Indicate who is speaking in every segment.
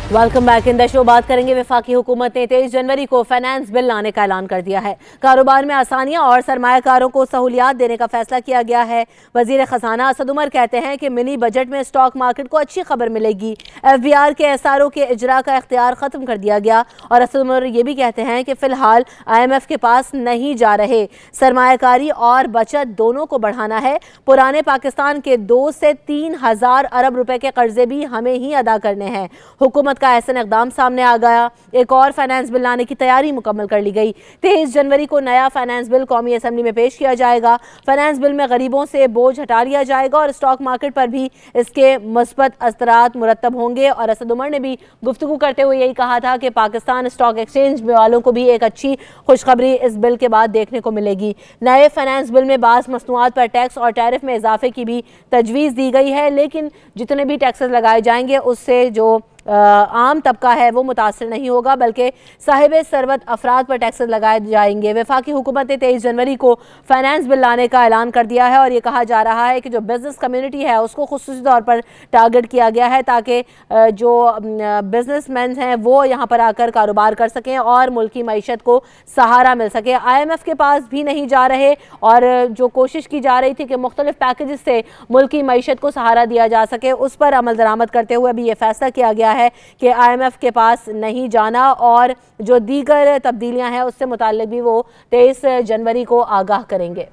Speaker 1: Welcome back in the show. बात करेंगे वफाकी हुकूमत ने 23 जनवरी को फाइनेंस बिल लाने का ऐलान कर दिया है। कारोबार में आसानियां और सरमायाकारों को सहूलियात देने का फैसला किया गया है। वजीर खजाना असद उमर कहते हैं कि मिनी बजट में स्टॉक मार्केट को अच्छी खबर मिलेगी। FBR के SRO के इजरा का इख्तियार खत्म कर दिया गया और असद उमर ये भी कहते हैं कि फिलहाल IMF के पास नहीं जा रहे, सरमायाकारी और बचत दोनों को बढ़ाना है। पुराने पाकिस्तान के 2 से 3,000 अरब रुपए के कर्जे भी हमें ही अदा करने हैं। हुकूमत का ऐसा इकदाम सामने आ गया। एक और फाइनेंस बिल लाने की तैयारी मुकम्मल कर ली गई। 23 जनवरी को नया फाइनेंस बिल कौमी असेंबली में पेश किया जाएगा। फाइनेंस बिल में गरीबों से बोझ हटा लिया जाएगा और स्टॉक मार्केट पर भी इसके मुस्बत असरात मुरतब होंगे। और असद उमर ने भी गुफ्तगू करते हुए यही कहा था कि पाकिस्तान स्टॉक एक्सचेंज वालों को भी एक अच्छी खुशखबरी इस बिल के बाद देखने को मिलेगी। नए फाइनेंस बिल में बास मसनूआत पर टैक्स और टैरिफ में इजाफे की भी तजवीज़ दी गई है, लेकिन जितने भी टैक्सेस लगाए जाएंगे उससे जो आम तबका है वो मुतासर नहीं होगा, बल्कि साहिब सरवत अफराद पर टैक्सेस लगाए जाएंगे। वफाकी हुकूमत ने 23 जनवरी को फाइनेंस बिल लाने का ऐलान कर दिया है और ये कहा जा रहा है कि जो बिजनेस कम्युनिटी है उसको खुसूसी तौर पर टारगेट किया गया है ताकि जो बिजनेसमैन हैं वो यहाँ पर आकर कारोबार कर सकें और मुल्की मईशत को सहारा मिल सके। IMF के पास भी नहीं जा रहे और जो कोशिश की जा रही थी कि मुख्तलिफ पैकेजेस से मुल्की मईशत को सहारा दिया जा सके, उस पर अमल दरामद करते हुए अभी ये फैसला किया गया है कि IMF के पास नहीं जाना और जो दीगर तब्दीलियां हैं उससे मुताल्लिक भी वो 23 जनवरी को आगाह करेंगे।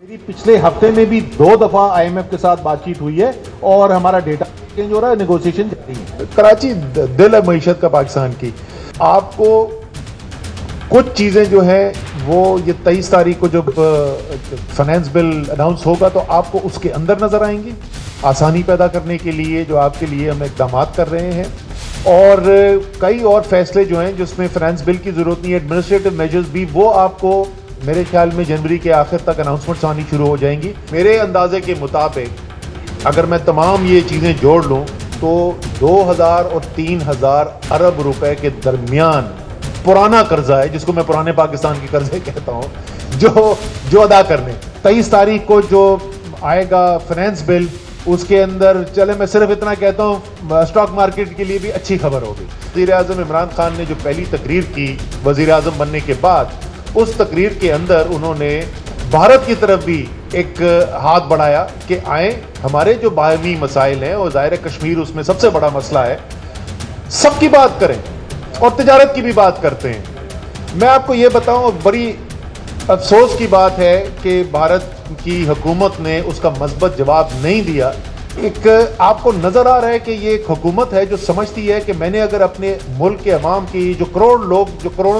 Speaker 2: मेरी पिछले हफ्ते में भी 2 दफा IMF के साथ बातचीत हुई है और हमारा डेटा चेंज हो रहा है, नेगोशिएशन जारी है। कराची दिल है मईशत का पाकिस्तान की। आपको कुछ चीजें जो है वो ये 23 तारीख को जब फाइनेंस बिल अनाउंस होगा तो आपको उसके अंदर नजर आएंगी, आसानी पैदा करने के लिए जो आपके लिए हम इकदाम कर रहे हैं। और कई और फैसले जो हैं जिसमें फाइनेंस बिल की जरूरत नहीं है, एडमिनिस्ट्रेटिव मेजर्स भी, वो आपको मेरे ख्याल में जनवरी के आखिर तक अनाउंसमेंट्स आनी शुरू हो जाएंगी। मेरे अंदाजे के मुताबिक अगर मैं तमाम ये चीज़ें जोड़ लूँ तो 2,000 और 3,000 अरब रुपए के दरमियान पुराना कर्जा है, जिसको मैं पुराने पाकिस्तान के कर्जे कहता हूँ, जो अदा करने 23 तारीख को जो आएगा फाइनेंस बिल, उसके अंदर चले मैं सिर्फ इतना कहता हूँ स्टॉक मार्केट के लिए भी अच्छी खबर होगी। वज़ीर आज़म इमरान खान ने जो पहली तकरीर की वज़ीर आज़म बनने के बाद, उस तकरीर के अंदर उन्होंने भारत की तरफ भी एक हाथ बढ़ाया कि आए, हमारे जो बाहमी मसाइल हैं और ज़ाहिर कश्मीर उसमें सबसे बड़ा मसला है, सबकी बात करें और तिजारत की भी बात करते हैं। मैं आपको ये बताऊं, बड़ी अफसोस की बात है कि भारत की हुकूमत ने उसका मज़बूत जवाब नहीं दिया। एक आपको नज़र आ रहा है कि ये एक हुकूमत है जो समझती है कि मैंने अगर अपने मुल्क के अवाम की जो करोड़ों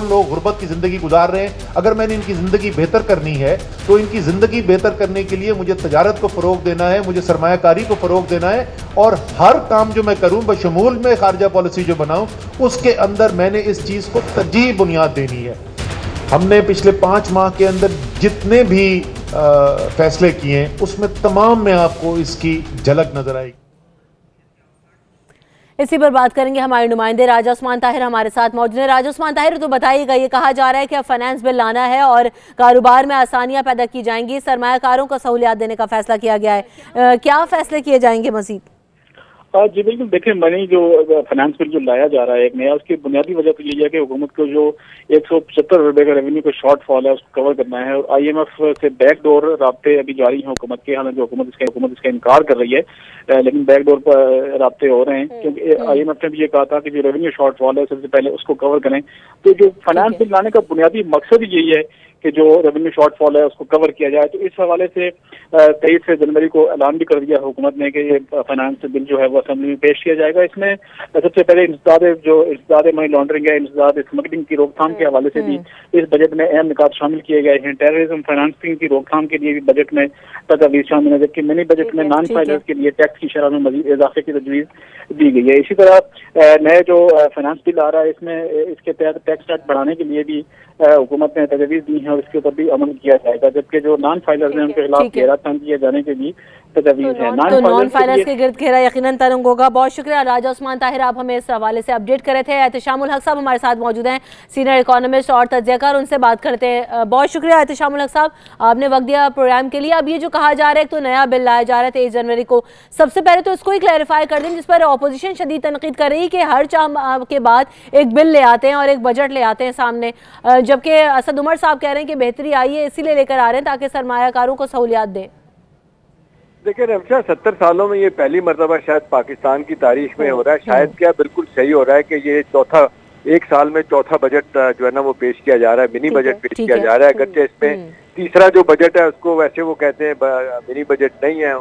Speaker 2: लोग गुर्बत की ज़िंदगी गुजार रहे हैं, अगर मैंने इनकी ज़िंदगी बेहतर करनी है तो इनकी ज़िंदगी बेहतर करने के लिए मुझे तजारत को फ़रोग देना है, मुझे सरमायाकारी को फ़रोग देना है और हर काम जो मैं करूँ बशमूल में खारजा पॉलिसी जो बनाऊँ उसके अंदर मैंने इस चीज़ को तरजीह बुनियाद देनी है। हमने पिछले 5 माह के अंदर जितने भी फैसले किए हैं उसमें तमाम में आपको इसकी झलक नजर आएगी।
Speaker 1: इसी पर बात करेंगे, हमारे नुमाइंदे राजा उस्मान ताहिर हमारे साथ मौजूद है। राजा उस्मान ताहिर, तो बताइएगा, ये कहा जा रहा है कि अब फाइनेंस बिल लाना है और कारोबार में आसानियां पैदा की जाएंगी, सरमायाकारों को सहूलियात देने का फैसला किया गया है, क्या फैसले किए जाएंगे मजीद?
Speaker 3: जी बिल्कुल, देखिए मनी जो फाइनेंस बिल जो लाया जा रहा है एक नया, उसकी बुनियादी वजह तो यही है कि हुकूमत को जो 175 रुपए का रेवेन्यू का शॉर्टफॉल है उसको कवर करना है और IMF से बैकडोर राब्ते अभी जारी हैं हुकूमत के। हालांकि हुकूमत इसका इनकार कर रही है, लेकिन बैकडोर पर राब्ते हो रहे हैं क्योंकि IMF ने भी ये कहा था कि जो रेवेन्यू शॉर्टफॉल है सबसे पहले उसको कवर करें। तो जो फाइनेंस बिल लाने का बुनियादी मकसद यही है कि जो रेवेन्यू शॉर्टफॉल है उसको कवर किया जाए। तो इस हवाले से 23 जनवरी को ऐलान भी कर दिया हुकूमत ने कि ये फाइनेंस बिल जो है वो असेंबली में पेश किया जाएगा। इसमें सबसे पहले इंसदाद मनी लॉन्ड्रिंग है, इंसदाद स्मगलिंग की रोकथाम के हवाले से भी इस बजट में अहम निकात शामिल किए गए हैं। टेररिज्म फाइनेंसिंग की रोकथाम के लिए भी बजट में तजवीज़ शामिल है, जबकि मिनी बजट में नॉन फाइलर्स के लिए टैक्स की शरह में मजीद इजाफे की तजवीज़ दी गई है। इसी तरह नए जो फाइनेंस बिल आ रहा है इसमें इसके तहत टैक्स रेट बढ़ाने के लिए भी हुकूमत ने तजवीज़ दी है और इसके ऊपर भी अमल किया जाएगा, जबकि जो नॉन फाइलर्स हैं उनके खिलाफ घेराबंदी किए जाने के लिए तजवीज़ है।
Speaker 1: नॉन फाइलर्स के गिर्द घेरा यकीनन तंग होगा। बहुत शुक्रिया राजा उस्मान ताहिर, आप हमें इस हवाले से अपडेट कर रहे थे। एहतशामुल हक साहब हमारे साथ मौजूद हैं, सीनियर इकोनॉमिस्ट और तज्ज़ियाकार, उनसे बात करते हैं। बहुत शुक्रिया एहतशामुल हक साहब, आपने वक्त दिया प्रोग्राम के लिए। अब ये जो कहा जा रहा है तो नया बिल लाया जा रहा है 23 जनवरी को, सबसे पहले तो इसको ही क्लैरिफाई कर दें जिस पर अपोजिशन शदीद तनकीद कर रही है कि हर 4 माह के बाद एक बिल ले आते हैं और एक बजट ले आते हैं सामने, जबकि असद उमर साहब कह रहे हैं कि बेहतरी आई है इसीलिए लेकर आ रहे हैं ताकि सरमायाकारों को सहूलियात दें।
Speaker 4: देखिए रमशा, 70 सालों में ये पहली मरतबा शायद पाकिस्तान की तारीख में हो रहा है, शायद क्या बिल्कुल सही हो रहा है कि ये एक साल में चौथा बजट जो है ना वो पेश किया जा रहा है, मिनी बजट पेश किया जा रहा है। अगरचे इसमें तीसरा जो बजट है उसको वैसे वो कहते हैं मिनी बजट नहीं है।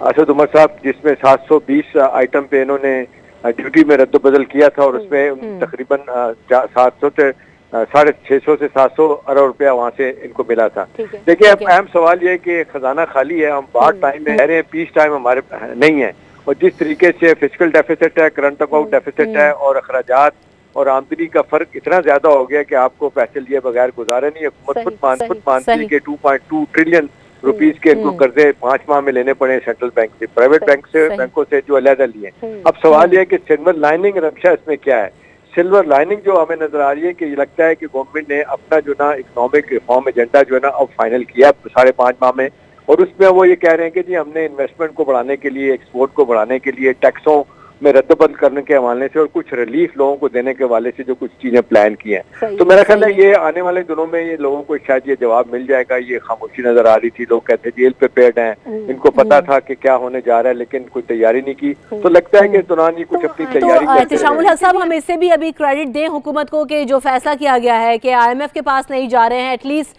Speaker 4: असद उमर साहब जिसमें 720 आइटम पे इन्होंने ड्यूटी में रद्द-बदल किया था और उसमें तकरीबन 700 से 650 से 700 अरब रुपया वहाँ से इनको मिला था। देखिए अब अहम सवाल ये है कि खजाना खाली है, हम बार टाइम में रह रहे हैं, पीस टाइम हमारे नहीं है, और जिस तरीके से फिस्कल डेफिसिट है, करंट अकाउंट डेफिसिट है और अखराजात और आमदनी का फर्क इतना ज्यादा हो गया कि आपको पैसे लिए बगैर गुजारा नहीं है। हुकूमत खुद मानती है कि 2.2 ट्रिलियन रुपीस के इनको कर्जे 5 माह में लेने पड़े सेंट्रल बैंक से, प्राइवेट बैंक से, बैंकों से जो अलग लिए। अब सवाल यह है कि सिल्वर लाइनिंग रक्षा इसमें क्या है? सिल्वर लाइनिंग जो हमें नजर आ रही है कि लगता है कि गवर्नमेंट ने अपना जो ना इकोनॉमिक रिफॉर्म एजेंडा जो है ना अब फाइनल किया 5.5 माह में, और उसमें वो ये कह रहे हैं कि जी हमने इन्वेस्टमेंट को बढ़ाने के लिए, एक्सपोर्ट को बढ़ाने के लिए, टैक्सों में रद्द-बदल करने के हवाले से और कुछ रिलीफ लोगों को देने के हवाले से जो कुछ चीजें प्लान की हैं। तो मेरा ख्याल है ये आने वाले दिनों में ये लोगों को शायद ये जवाब मिल जाएगा। ये खामोशी नजर आ रही थी, लोग कहते हैं जेल पे पेड हैं, इनको पता था कि क्या होने जा रहा है लेकिन कोई तैयारी नहीं की। तो लगता है कि इस दौरान ये कुछ अपनी तैयारी
Speaker 1: एहतशामुल हक साहब, हम इससे भी अभी क्रेडिट दें हुकूमत को कि जो फैसला किया गया है कि IMF के पास नहीं जा रहे हैं, एटलीस्ट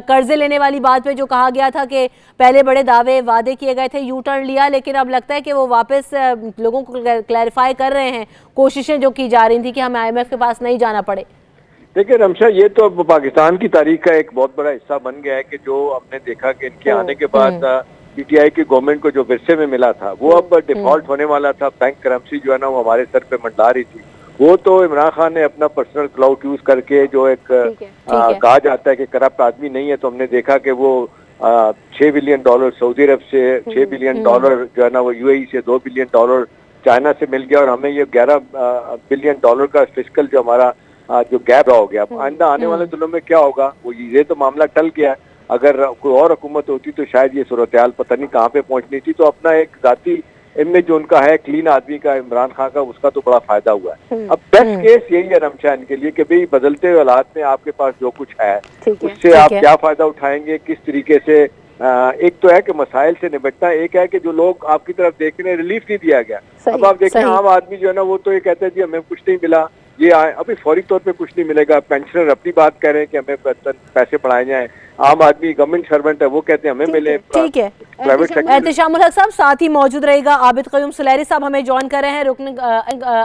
Speaker 1: कर्जे लेने वाली बात पे जो कहा गया था कि पहले बड़े दावे वादे किए गए थे, यू टर्न लिया, लेकिन अब लगता है कि वो वापस लोगों को क्लैरिफाई कर रहे हैं, कोशिशें जो की जा रही थी कि हमें IMF के पास नहीं जाना पड़े।
Speaker 4: देखिए रमशा, ये तो अब पाकिस्तान की तारीख का एक बहुत बड़ा हिस्सा बन गया है कि जो हमने देखा कि इनके आने के बाद PTI की गवर्नमेंट को जो विरसे में मिला था वो अब डिफॉल्ट होने वाला था। बैंक करंसी जो है ना वो हमारे सर पे मंडला रही थी, वो तो इमरान खान ने अपना पर्सनल क्लाउड यूज करके जो एक कहा जाता है कि करप्ट आदमी नहीं है, तो हमने देखा कि वो $6 बिलियन सऊदी अरब से, $6 बिलियन जो है ना वो UAE से, $2 बिलियन चाइना से मिल गया, और हमें ये $11 बिलियन का फिस्कल जो हमारा जो गैप हो गया। आइंदा आने वाले दिनों में क्या होगा, वो ये तो मामला टल गया। अगर कोई और हुकूमत होती तो शायद ये सूरत-ए-हाल पता नहीं कहाँ पे पहुंचनी थी। तो अपना एक जाती इमेज जो उनका है क्लीन आदमी का, इमरान खान का, उसका तो बड़ा फायदा हुआ है। अब बेस्ट केस यही है रमशा इनके लिए कि भाई बदलते हुए हालात में आपके पास जो कुछ है उससे आप क्या फायदा उठाएंगे, किस तरीके से। एक तो है कि मसाइल से निपटना, एक है कि जो लोग आपकी तरफ देख रहे हैं रिलीफ नहीं दिया गया। अब आप देखें आम आदमी जो है ना वो तो ये कहते हैं जी हमें कुछ नहीं मिला, ये अभी फौरी तौर पे कुछ नहीं मिलेगा। पेंशनर अपनी बात कह रहे हैं कि हमें पैसे बढ़ाए जाएं, आम आदमी गवर्नमेंट सर्वेंट है वो कहते हैं हमें मिले।
Speaker 1: ठीक है, एहतशामुल हक साहब साथ ही मौजूद रहेगा। आबिद क़य्यूम सुलैरी साहब हमें ज्वाइन कर रहे हैं, रुकन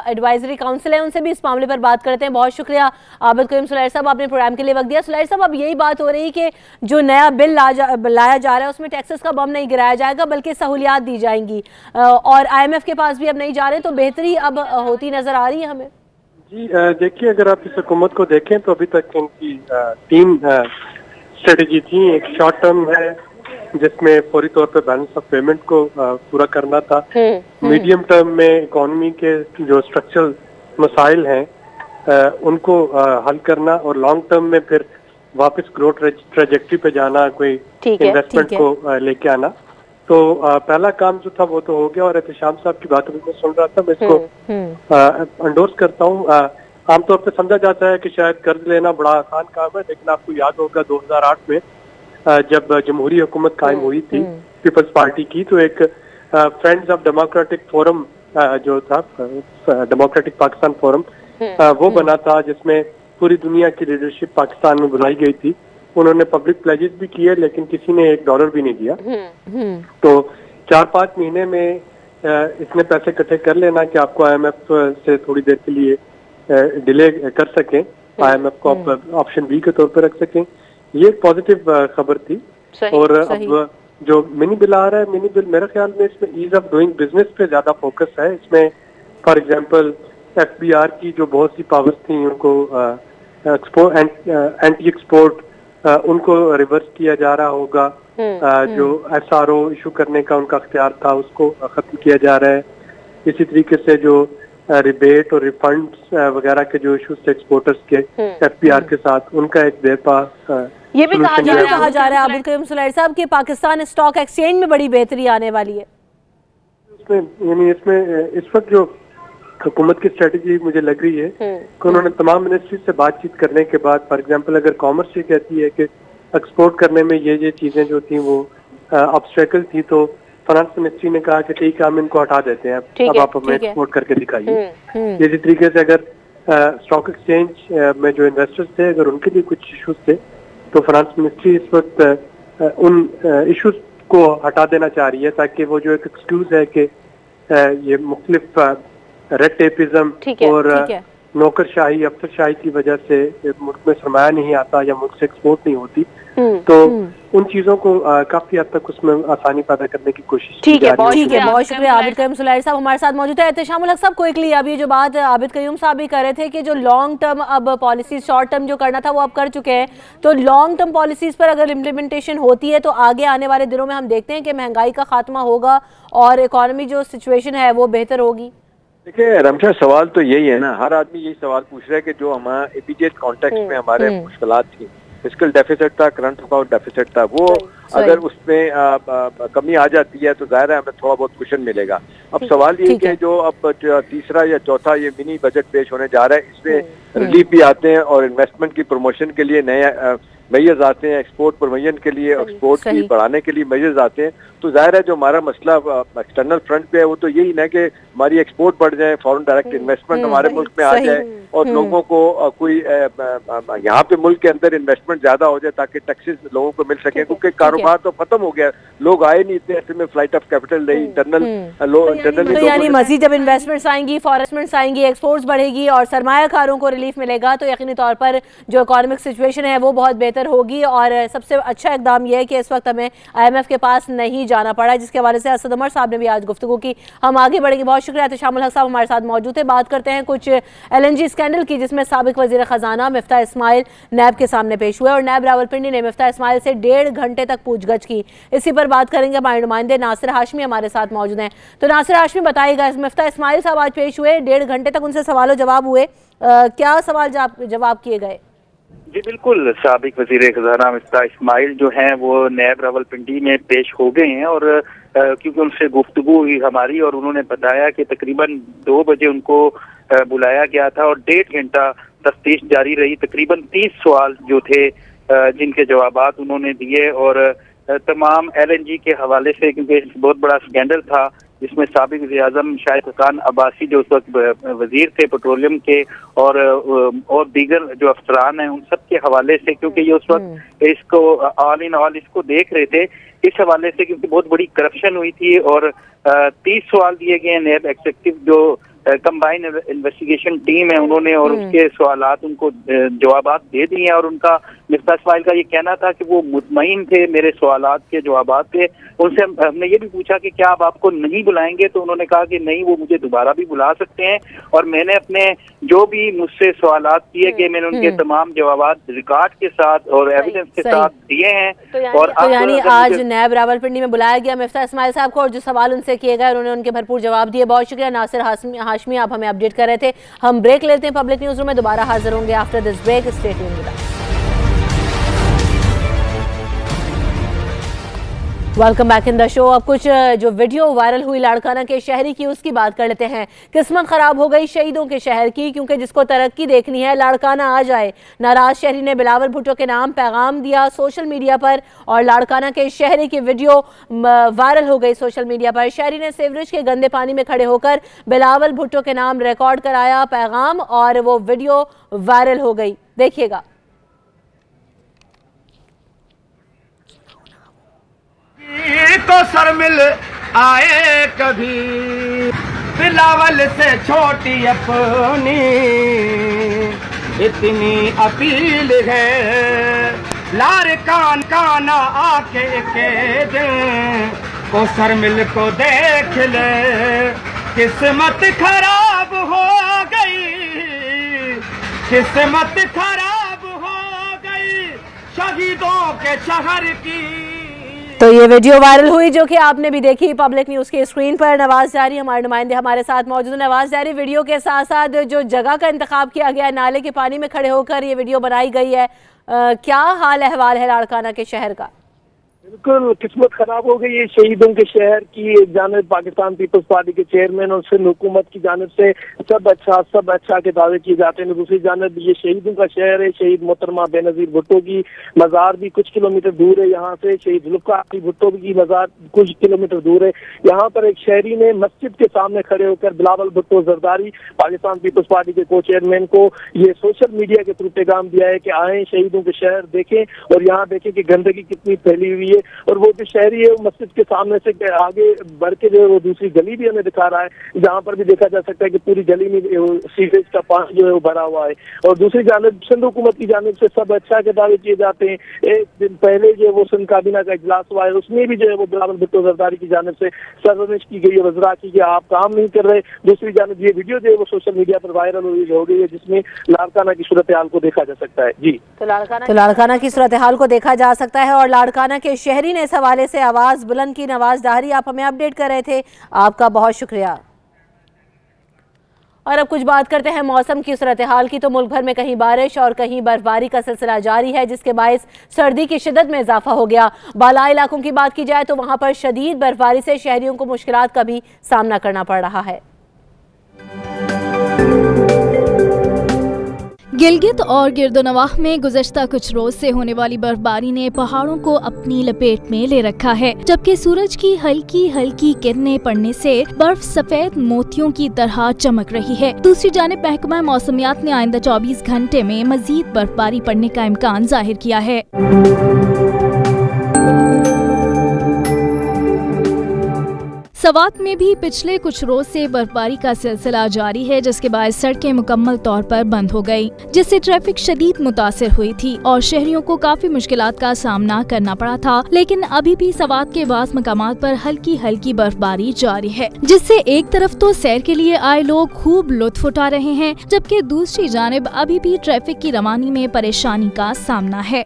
Speaker 1: एडवाइजरी काउंसिल है, उनसे भी इस मामले पर बात करते हैं। बहुत शुक्रिया आबिद क़य्यूम सुलैरी साहब, आपने प्रोग्राम के लिए वक्त दिया। सुलैरी साहब, अब यही बात हो रही है कि जो नया बिल लाया जा रहा है उसमें टैक्सेस का बम नहीं गिराया जाएगा बल्कि सहूलियात दी जाएंगी, और IMF के पास भी अब नहीं जा रहे, तो बेहतरी अब होती नजर आ रही है हमें।
Speaker 5: जी देखिए, अगर आप इस हुकूमत को देखें तो अभी तक इनकी 3 स्ट्रेटेजी थी। एक शॉर्ट टर्म है जिसमें फौरी तौर पे बैलेंस ऑफ पेमेंट को पूरा करना था। मीडियम टर्म में इकोनॉमी के जो स्ट्रक्चरल मसाइल हैं उनको हल करना, और लॉन्ग टर्म में फिर वापस ग्रोथ ट्रेजेक्टरी पे जाना, कोई इन्वेस्टमेंट को लेके आना। तो पहला काम जो था वो तो हो गया, और एहतशाम साहब की बात अभी मैं सुन रहा था, मैं इसको एंडोर्स करता हूँ। आमतौर पे समझा जाता है कि शायद कर्ज लेना बड़ा आसान काम है, लेकिन आपको याद होगा 2008 में जब जमहूरी हुकूमत कायम हुई थी पीपल्स पार्टी की, तो एक फ्रेंड्स ऑफ डेमोक्रेटिक फोरम जो था, डेमोक्रेटिक पाकिस्तान फोरम, वो बना था जिसमें पूरी दुनिया की लीडरशिप पाकिस्तान में बुलाई गई थी। उन्होंने पब्लिक प्लेजेस भी किए लेकिन किसी ने $1 भी नहीं दिया। तो 4-5 महीने में इतने पैसे इकट्ठे कर लेना कि आपको IMF से थोड़ी देर के लिए डिले कर सकें, IMF को ऑप्शन बी के तौर पर रख सकें, ये पॉजिटिव खबर थी। और अब जो मिनी बिल आ रहा है, मिनी बिल मेरे ख्याल में इसमें ईज ऑफ डूइंग बिजनेस पे ज्यादा फोकस है। इसमें फॉर एग्जांपल FBR की जो बहुत सी पावर्स थी उनको एंटी एक्सपोर्ट उनको रिवर्स किया जा रहा होगा। जो SRO इशू करने का उनका अख्तियार था उसको खत्म किया जा रहा है। इसी तरीके से जो रिबेट और रिफंड्स वगैरह के जो इशूज थे एक्सपोर्टर्स के FPR के साथ, उनका एक देरपा
Speaker 1: ये भी कहा जा रहा है आबिद कयूम सुलैर साहब कि पाकिस्तान स्टॉक एक्सचेंज में बड़ी बेहतरी आने वाली है।
Speaker 5: इसमें इस वक्त जो हुकूमत की स्ट्रेटजी मुझे लग रही है कि उन्होंने तमाम मिनिस्ट्री से बातचीत करने के बाद, फॉर एग्जांपल अगर कॉमर्स ये कहती है कि एक्सपोर्ट करने में ये चीजें जो थी वो ऑब्स्टेकल थी, तो फाइनेंस मिनिस्ट्री ने कहा कि ठीक है हम इनको हटा देते हैं, अब आप हमें एक्सपोर्ट करके दिखाइए। इसी तरीके से अगर स्टॉक एक्सचेंज में जो इन्वेस्टर्स थे अगर उनके लिए कुछ इशूज थे तो फाइनेंस मिनिस्ट्री इस वक्त उन इशूज को हटा देना चाह रही है, ताकि वो जो एक एक्सक्यूज है कि ये मुख्तलिफ रेड टेपिज्म और नौकरशाही अफसरशाही की वजह से मुल्क में सरमाया नहीं आता या मुल्क से एक्सपोर्ट नहीं होती, तो उन चीजों को काफी हद तक उसमें आसानी पैदा करने की कोशिश की जा रही है।
Speaker 1: ठीक है, बहुत शुक्रिया। आबिद कयूम सुलैर साहब हमारे साथ मौजूद है। एहतशामुल हक साहब, क्विकली अभी जो बात आबिद कयूम साहब भी कर रहे थे कि जो लॉन्ग टर्म अब पॉलिसी, शॉर्ट टर्म जो करना था वो अब कर चुके हैं, तो लॉन्ग टर्म पॉलिसीज पर अगर इम्प्लीमेंटेशन होती है तो आगे आने वाले दिनों में हम देखते हैं कि महंगाई का खात्मा होगा और इकोनॉमी जो सिचुएशन है वो बेहतर होगी।
Speaker 4: देखिए रमशा, सवाल तो यही है ना, हर आदमी यही सवाल पूछ रहा है कि जो हमारे इमीडिएट कॉन्टेक्स्ट में हमारे मुश्किलात थी, फिस्कल डेफिसिट था, करंट अकाउंट डेफिसिट था, वो अगर उसमें कमी आ जाती है तो जाहिर है हमें थोड़ा बहुत कुशन मिलेगा। अब सवाल ये कि जो अब तीसरा या चौथा ये मिनी बजट पेश होने जा रहा है, इसमें रिलीफ भी आते हैं और इन्वेस्टमेंट की प्रमोशन के लिए नए मेजर्स आते हैं, एक्सपोर्ट प्रमोशन के लिए, एक्सपोर्ट की बढ़ाने के लिए मेजर्स आते हैं। तो जाहिर है जो हमारा मसला एक्सटर्नल फ्रंट पे है वो तो यही है कि हमारी एक्सपोर्ट बढ़ जाए, फॉरेन डायरेक्ट इन्वेस्टमेंट हमारे मुल्क में आ जाए और लोगों को कोई यहाँ पे मुल्क के अंदर इन्वेस्टमेंट ज्यादा हो जाए ताकि टैक्सेस लोगों को मिल सके, क्योंकि कारोबार तो खत्म हो गया, लोग आए नहीं इतने, ऐसे में फ्लाइट ऑफ कैपिटल नहीं, इंटरनल
Speaker 1: यानी मजीद जब इन्वेस्टमेंट्स आएंगी, फॉरेस्टमेंट्स आएंगी, एक्सपोर्ट्स बढ़ेगी और सरमायाकारों को रिलीफ मिलेगा तो यकीनी तौर पर जो इकोनॉमिक सिचुएशन है वो बहुत बेहतर होगी। और सबसे अच्छा इकदाम यह है कि इस वक्त हमें IMF के पास नहीं जाना पड़ा, जिसके हवाले से असद उमर साहब ने भी आज गुफ्तगू की। हम आगे बढ़ेंगे। बहुत शुक्रिया। एहतशामुल हक साहब हमारे साथ मौजूद थे। बात करते हैं कुछ LNG स्कैंडल की, जिसमें साबिक वजीर खजाना मिफ्ता इस्माइल नैब के सामने पेश हुए और नैब रावलपिंडी ने मिफ्ता इस्माइल से 1.5 घंटे तक पूछगछ की। इसी पर बात करेंगे। हमारे नुमाइंदे नासिर हाशमी हमारे साथ मौजूद हैं। तो नासिर हाशमी, बताइएगा, मिफ्ता इस्माइल साहब आज पेश हुए, 1.5 घंटे तक उनसे सवाल जवाब हुए, क्या सवाल जवाब किए गए?
Speaker 6: जी बिल्कुल, साबिक वजीर खजाना मिफ्ता इस्माइल जो हैं वो नैब रावलपिंडी में पेश हो गए हैं और क्योंकि उनसे गुफ्तगू हुई हमारी और उन्होंने बताया कि तकरीबन 2 बजे उनको बुलाया गया था और 1.5 घंटा तफ्तीश जारी रही। तकरीबन 30 सवाल जो थे जिनके जवाबात उन्होंने दिए और तमाम LNG के हवाले से, क्योंकि बहुत बड़ा स्कैंडल था जिसमें साबिक वज़ीर-ए-आज़म शाहिद खान अब्बासी जो उस वक्त वजीर थे पेट्रोलियम के और दीगर जो अफसरान हैं उन सब के हवाले से, क्योंकि ये उस वक्त इसको ऑल इन ऑल इसको देख रहे थे इस हवाले से, क्योंकि बहुत बड़ी करप्शन हुई थी और 30 सवाल दिए गए। नैब एग्जीक्यूटिव जो कंबाइन इन्वेस्टिगेशन टीम है उन्होंने और उसके सवालात उनको जवाबात दे दिए हैं और उनका मिफ्ता इस्माइल का ये कहना था कि वो मुतमईन थे मेरे सवालात के जवाबात थे। उनसे हमने ये भी पूछा कि क्या आप आपको नहीं बुलाएंगे, तो उन्होंने कहा कि नहीं, वो मुझे दोबारा भी बुला सकते हैं और मैंने अपने जो भी मुझसे सवालात किए कि मैंने उनके तमाम जवाबात रिकॉर्ड के साथ और एविडेंस के साथ दिए हैं।
Speaker 1: तो यानी आज नैब रावलपिंडी में बुलाया गया मिफ्ता इस्माइल साहब को और जो सवाल उनसे किए गए उन्होंने उनके भरपूर जवाब दिए। बहुत शुक्रिया नासिर हाशमी, आप हमें अपडेट कर रहे थे। हम ब्रेक लेते हैं, पब्लिक न्यूज रूम में दोबारा हाजिर होंगे after this break. Stay tuned with us. Welcome back in the show. अब कुछ जो वीडियो वायरल हुई लाड़काना के शहरी की उसकी बात कर लेते हैं। किस्मत खराब हो गई शहीदों के शहर की, क्योंकि जिसको तरक्की देखनी है लाड़काना आ जाए। नाराज शहरी ने बिलावल भुट्टो के नाम पैगाम दिया सोशल मीडिया पर और लाड़काना के शहरी की वीडियो वायरल हो गई सोशल मीडिया पर। शहरी ने सीवरेज के गंदे पानी में खड़े होकर बिलावल भुट्टो के नाम रिकॉर्ड कराया पैगाम और वो वीडियो वायरल हो गई। देखिएगा।
Speaker 7: तो सर मिल आए कभी बिलावल से छोटी अपनी इतनी अपील है, लार कान काना आके के दिन को सर मिल को देख ले। किस्मत खराब हो गई, किस्मत खराब हो गई शहीदों के शहर की।
Speaker 1: तो ये वीडियो वायरल हुई जो कि आपने भी देखी पब्लिक न्यूज की स्क्रीन पर। नवाज जारी हमारे नुमाइंदे हमारे साथ मौजूद। नवाज जारी, वीडियो के साथ साथ जो जगह का इंतखाब किया गया, नाले के पानी में खड़े होकर ये वीडियो बनाई गई है, क्या हाल अहवाल है लाड़काना के शहर का?
Speaker 8: बिल्कुल किस्मत खराब हो गई है शहीदों के शहर की। एक जानिब पाकिस्तान पीपल्स पार्टी के चेयरमैन और सिंध हुकूमत की जानिब से सब अच्छा के दावे किए जाते हैं। दूसरी जानिब ये शहीदों का शहर है। शहीद मोहतरमा बेनजीर भुट्टो की मज़ार भी कुछ किलोमीटर दूर है यहाँ से। शहीद जुल्फ़िकार अली भुट्टो की मज़ार कुछ किलोमीटर दूर है। यहाँ पर एक शहरी ने मस्जिद के सामने खड़े होकर बिलावल भुट्टो जरदारी, पाकिस्तान पीपल्स पार्टी के को चेयरमैन को ये सोशल मीडिया के थ्रू पैगाम दिया है कि आए शहीदों के शहर देखें और यहाँ देखें कि गंदगी कितनी फैली हुई है। और वो जो शहरी है वो मस्जिद के सामने से आगे बढ़ के जो है वो दूसरी गली भी हमें दिखा रहा है, जहाँ पर भी देखा जा सकता है कि पूरी गली में सीवेज का पानी जो है वो भरा हुआ है। और दूसरी जानिब सिंध हुकूमत की जानिब से सब अच्छा के दावे किए जाते हैं। एक दिन पहले जो है वो सिंध काबीना का इजलास हुआ है, उसमें भी जो है वो बिलावल भुट्टो जरदारी की जानिब से सरजमिश की गई है वज़रा की कि आप काम नहीं कर रहे। दूसरी जानिब ये वीडियो जो है वो सोशल मीडिया पर वायरल हो गई है, जिसमें लाड़काना की सूरत हाल को देखा जा सकता है। जी,
Speaker 1: तो लाड़काना की सूरत हाल को देखा जा सकता है और लाड़काना के शहरी ने इस हवाले से आवाज बुलंद की। नवाज दाहरी, आप हमें अपडेट कर रहे थे, आपका बहुत शुक्रिया। और अब कुछ बात करते हैं मौसम की सूरत हाल की। तो मुल्क भर में कहीं बारिश और कहीं बर्फबारी का सिलसिला जारी है, जिसके बायस सर्दी की शिद्दत में इजाफा हो गया। बाला इलाकों की बात की जाए तो वहां पर शदीद बर्फबारी से शहरियों को मुश्किलात का भी सामना करना पड़ रहा है।
Speaker 9: गिलगित और गिरदोनवाह में गुज़श्ता कुछ रोज से होने वाली बर्फबारी ने पहाड़ों को अपनी लपेट में ले रखा है, जबकि सूरज की हल्की हल्की किरणें पड़ने से बर्फ सफेद मोतियों की तरह चमक रही है। दूसरी जानिब महकमा मौसमियात ने आइंदा 24 घंटे में मजीद बर्फबारी पड़ने का इम्कान जाहिर किया है। सवात में भी पिछले कुछ रोज से बर्फबारी का सिलसिला जारी है, जिसके बाद सड़कें मुकम्मल तौर पर बंद हो गयी, जिससे ट्रैफिक शदीद मुतासिर हुई थी और शहरियों को काफी मुश्किलात का सामना करना पड़ा था। लेकिन अभी भी सवात के बाज़ मकामात पर हल्की हल्की बर्फबारी जारी है, जिससे एक तरफ तो सैर के लिए आए लोग खूब लुत्फ उठा रहे हैं, जबकि दूसरी जानिब अभी भी ट्रैफिक की रवानी में परेशानी का सामना है।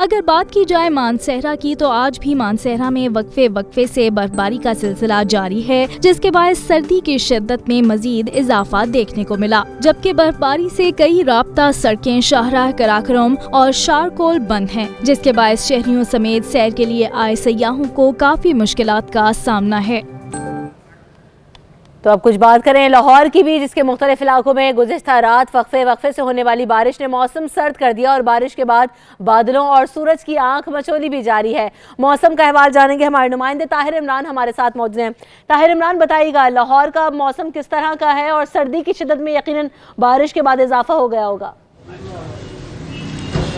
Speaker 9: अगर बात की जाए मानसहरा की तो आज भी मानसहरा में वक्फे से बर्फबारी का सिलसिला जारी है, जिसके बाद सर्दी की शिद्दत में मजीद इजाफा देखने को मिला, जबकि बर्फबारी से कई राब्ता सड़कें शाहराह कराकरम और शारकोल बंद हैं, जिसके बाद शहरियों समेत सैर के लिए आए सयाहों को काफी मुश्किलात का सामना है।
Speaker 1: तो अब कुछ बात करें लाहौर की भी, जिसके मुख्तलिफ इलाकों में गुज़िश्ता रात वक्फे से होने वाली बारिश ने मौसम सर्द कर दिया और बारिश के बाद बादलों और सूरज की आंख मचोली भी जारी है। मौसम का अहवाल जानेंगे हमारे नुमाइंदे ताहिर इमरान हमारे साथ मौजूद हैं। ताहिर इमरान, बताइएगा लाहौर का मौसम किस तरह का है और सर्दी की शिद्दत में यकीनन बारिश के बाद इजाफा हो गया होगा?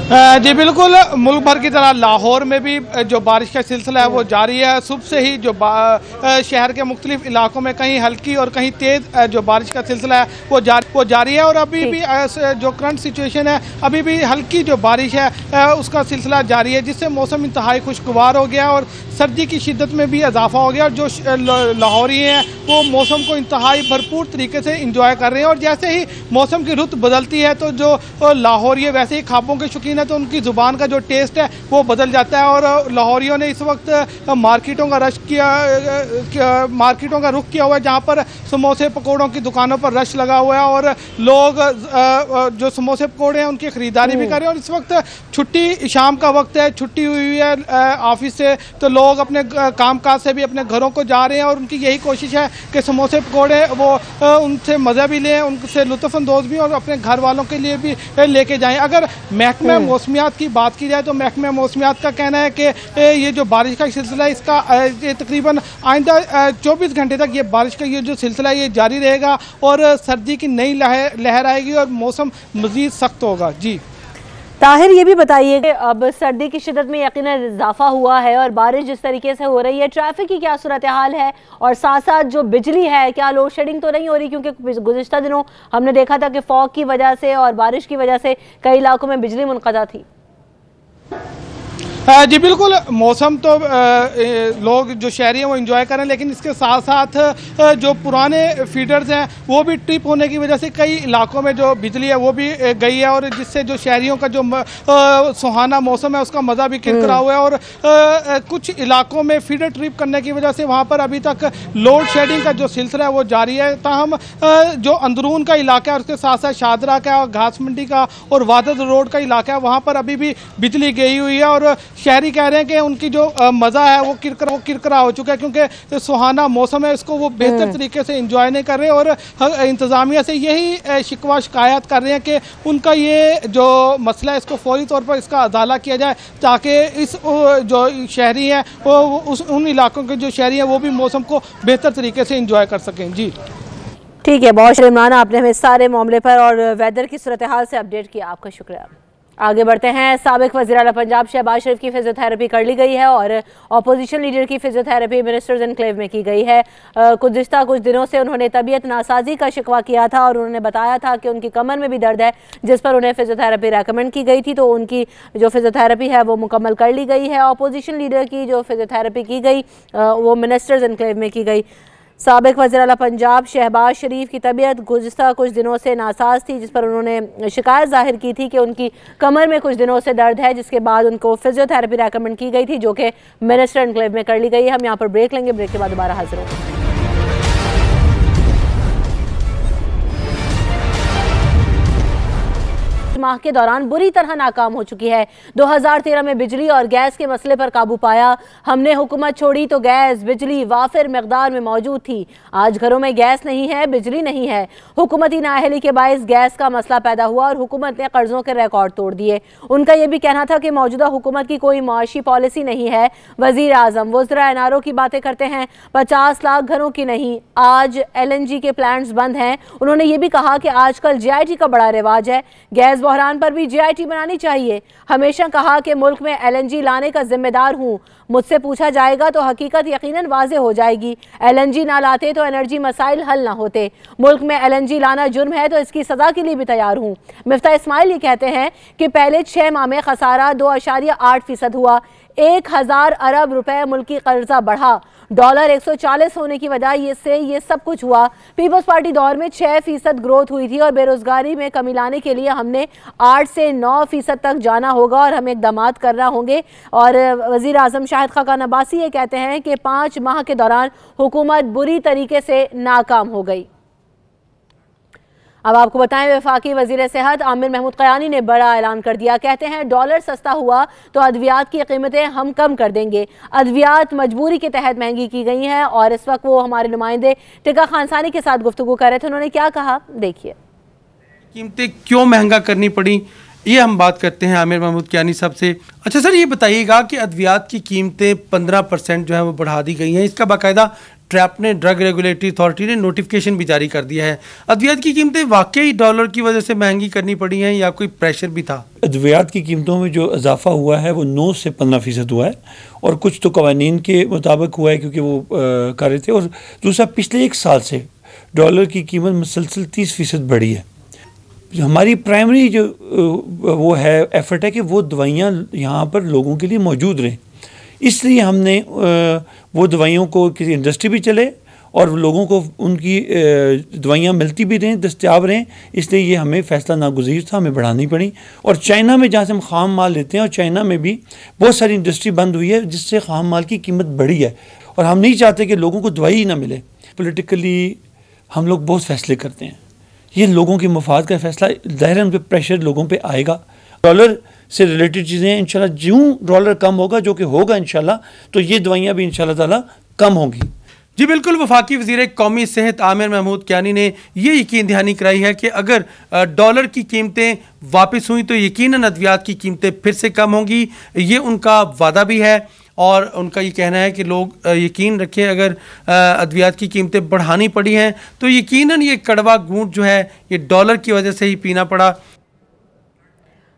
Speaker 10: जी बिल्कुल, मुल्क भर की तरह लाहौर में भी जो बारिश का सिलसिला है वो जारी है। सुबह से ही जो शहर के मुख्तलिफ इलाकों में कहीं हल्की और कहीं तेज़ जो बारिश का सिलसिला है वो जारी है और अभी भी जो करंट सिचुएशन है अभी भी हल्की जो बारिश है उसका सिलसिला जारी है, जिससे मौसम इंतहाई खुशगवार हो गया और सर्दी की शिद्दत में भी इजाफा हो गया और जो लाहौरी हैं वो मौसम को इंतहाई भरपूर तरीके से इंजॉय कर रहे हैं। और जैसे ही मौसम की रुत बदलती है तो जो लाहौरी है वैसे ही खाबों के शौकीन है, तो उनकी ज़ुबान का जो टेस्ट है वो बदल जाता है। और लाहौरियों ने इस वक्त मार्केटों का रुख किया हुआ है, जहाँ पर समोसे पकौड़ों की दुकानों पर रश लगा हुआ है और लोग जो समोसे पकौड़े हैं उनकी ख़रीदारी भी कर रहे हैं। और इस वक्त छुट्टी, शाम का वक्त है, छुट्टी हुई है ऑफिस से, तो लोग अपने कामकाज से भी अपने घरों को जा रहे हैं और उनकी यही कोशिश है कि समोसे पकौड़े वो उनसे मज़ा भी लें, उनसे लुत्फ़अंदोज़ भी और अपने घर वालों के लिए भी लेके जाएं। अगर महकमा मौसमियात की बात की जाए तो महकमा मौसमियात का कहना है कि ये जो बारिश का सिलसिला है इसका ये तकरीबन आइंदा 24 घंटे तक ये बारिश का ये जो सिलसिला है ये जारी रहेगा और सर्दी की नई लहर आएगी और मौसम मज़ीद सख्त होगा। जी
Speaker 1: ताहिर, ये भी बताइए कि अब सर्दी की शिद्दत में यकीनन इजाफा हुआ है और बारिश जिस तरीके से हो रही है, ट्रैफिक की क्या सूरत हाल है और साथ साथ जो बिजली है, क्या लोड शेडिंग तो नहीं हो रही? क्योंकि गुज़िश्ता दिनों हमने देखा था कि फॉग की वजह से और बारिश की वजह से कई इलाकों में बिजली मुनक़ता थी।
Speaker 10: जी बिल्कुल, मौसम तो लोग जो शहरी हैं वो एंजॉय करें, लेकिन इसके साथ साथ जो पुराने फीडर्स हैं वो भी ट्रिप होने की वजह से कई इलाकों में जो बिजली है वो भी गई है, और जिससे जो शहरियों का जो सुहाना मौसम है उसका मज़ा भी किरकिरा हुआ है। और कुछ इलाकों में फीडर ट्रिप करने की वजह से वहाँ पर अभी तक लोड शेडिंग का जो सिलसिला है वो जारी है। ताहम जो अंदरून का इलाका है, उसके साथ साथ शादरा का और घास मंडी का और वादद रोड का इलाका है, वहाँ पर अभी भी बिजली गई हुई है। और शहरी कह रहे हैं कि उनकी जो मज़ा है वो किरकिरा हो चुका है, क्योंकि सुहाना मौसम है इसको वो बेहतर तरीके से एंजॉय नहीं कर रहे। और इंतज़ामिया से यही शिकवा शिकायत कर रहे हैं कि उनका ये जो मसला है इसको फौरी तौर पर इसका अदाला किया जाए, ताकि इस जो शहरी हैं वो उन इलाकों के जो शहरी हैं वो भी मौसम को बेहतर तरीके से एंजॉय कर सकें। जी
Speaker 1: ठीक है, बहुत शुक्रिया इमरान, आपने हमें सारे मामले पर और वेदर की सूरत हाल से अपडेट किया, आपका शुक्रिया। आगे बढ़ते हैं। साबिक वज़ीर आला पंजाब शहबाज शरीफ की फिजियोथेरेपी कर ली गई है और अपोजिशन लीडर की फिजियोथेरेपी मिनिस्टर्स एनक्लेव में की गई है। गुज़िश्ता कुछ दिनों से उन्होंने तबीयत नासाजी का शिकवा किया था और उन्होंने बताया था कि उनकी कमर में भी दर्द है, जिस पर उन्हें फिजियोथेरेपी रेकमेंड की गई थी। तो उनकी जो फिजियोथेरेपी है वो मुकम्मल कर ली गई है। अपोजिशन लीडर की जो फिजियोथेरेपी की गई वो मिनिस्टर्स एनक्लेव में की गई। साबिक वज़ीर आला पंजाब शहबाज शरीफ की तबीयत गुज़िश्ता कुछ दिनों से नासाज थी, जिस पर उन्होंने शिकायत जाहिर की थी कि उनकी कमर में कुछ दिनों से दर्द है, जिसके बाद उनको फिजियोथेरेपी रेकमेंड की गई थी, जो कि मिनिस्टर एनक्लेव में कर ली गई है। हम यहाँ पर ब्रेक लेंगे, ब्रेक के बाद दोबारा हाजिर होंगे। माह के दौरान बुरी तरह नाकाम हो चुकी है। 2013 में बिजली और गैस के मसले पर काबू पाया। हमने हुकूमत छोड़ी तो गैस बिजली वाफिर मकदार में मौजूद थी। आज घरों में गैस नहीं है, बिजली नहीं है। हुकूमती नाअहली के बायस गैस का मसला पैदा हुआ और हुकूमत ने कर्जों के रिकॉर्ड तोड़ दिए। उनका यह भी कहना था कि मौजूदा हुकूमत की कोई मुआशी पॉलिसी नहीं है। वजीर आजम वज़रा एनआरओ की बातें करते हैं, 50 लाख घरों की नहीं। आज LNG के प्लांट्स बंद हैं। उन्होंने ये भी कहा कि आजकल GIT का बड़ा रिवाज है, गैस बहरान पर भी GIT बनानी चाहिए। हमेशा कहा कि मुल्क में LNG लाने का जिम्मेदार हूँ। मुझसे पूछा जाएगा तो हकीकत यकीनन वाज़े हो जाएगी। LNG ना लाते तो एनर्जी मसाइल हल ना होते। मुल्क में LNG लाना जुर्म है तो इसकी सजा के लिए भी तैयार हूँ। मिफ्ता इस्माइल ये कहते हैं कि पहले 6 माह में खसारा 2.8% हुआ। 1000 अरब रुपए मुल्की कर्जा बढ़ा। डॉलर 140 होने की वजह से ये सब कुछ हुआ। पीपल्स पार्टी दौर में 6% ग्रोथ हुई थी और बेरोजगारी में कमी लाने के लिए हमने 8 से 9% तक जाना होगा और हमें इक़दाम करना होंगे। और वज़ीर आज़म शाहिद खाकान अब्बासी ये कहते हैं कि 5 माह के दौरान हुकूमत बुरी तरीके से नाकाम हो गई। अब आपको बताएं, वफाकी वज़ीर सेहत आमिर महमूद क़यानी ने बड़ा ऐलान कर दिया। कहते हैं डॉलर सस्ता हुआ तो अद्वियात की कीमतें हम कम कर देंगे। अद्वियात मजबूरी के तहत महंगी की गई हैं और इस वक्त वो हमारे नुमाइंदे टिका खानसानी के साथ गुफ्तगू कर रहे थे। उन्होंने क्या कहा, देखिए।
Speaker 11: कीमतें क्यों महंगा करनी पड़ी, ये हम बात करते हैं आमिर महमूद क़यानी साहब से। अच्छा सर, ये बताइएगा कि अद्वियात की कीमतें 15% जो है वो बढ़ा दी गई हैं। इसका बाकायदा ट्रैप ने, ड्रग रेगुलेटरी अथॉरिटी ने नोटिफिकेशन भी जारी कर दिया है। अद्वियात की कीमतें वाकई डॉलर की वजह से महंगी करनी पड़ी हैं या कोई प्रेशर भी था?
Speaker 12: अद्वियात की कीमतों में जो इजाफा हुआ है वो 9 से 15% हुआ है और कुछ तो कवानीन के मुताबिक हुआ है क्योंकि वो कर रहे थे। और दूसरा, पिछले 1 साल से डॉलर की कीमत मुसलसल 30% बढ़ी है। हमारी प्राइमरी जो वो है एफर्ट है कि वो दवाइयाँ यहाँ पर लोगों के लिए मौजूद रहें, इसलिए हमने वो दवाइयों को किसी इंडस्ट्री भी चले और लोगों को उनकी दवाइयाँ मिलती भी रहें, दस्तयाब रहें। इसलिए ये हमें फ़ैसला नागुज़ीर था, हमें बढ़ानी पड़ी। और चाइना में जहाँ से हम ख़ाम माल लेते हैं, और चाइना में भी बहुत सारी इंडस्ट्री बंद हुई है जिससे ख़ाम माल की कीमत बढ़ी है और हम नहीं चाहते कि लोगों को दवाई ही ना मिले। पोलिटिकली हम लोग बहुत फ़ैसले करते हैं, ये लोगों के मफाद का फ़ैसला, ज़ाहिर है उन पर प्रेशर लोगों पर आएगा। डॉलर से रिलेटेड चीज़ें इंशाल्लाह ज्यों डॉलर कम होगा, जो कि होगा इंशाल्लाह, तो ये दवाइयाँ भी इंशाल्लाह ताला कम होंगी।
Speaker 11: जी बिल्कुल, वफाकी वज़ीर कौमी सेहत आमिर महमूद क़यानी ने ये यकीन दहानी कराई है कि अगर डॉलर की कीमतें वापस हुई तो यकीनन अद्वियात की कीमतें फिर से कम होंगी। ये उनका वादा भी है और उनका ये कहना है कि लोग यकीन रखें, अगर अद्वियात की कीमतें बढ़ानी पड़ी हैं तो यकीनन ये कड़वा घूंट जो है ये डॉलर की वजह से ही पीना पड़ा।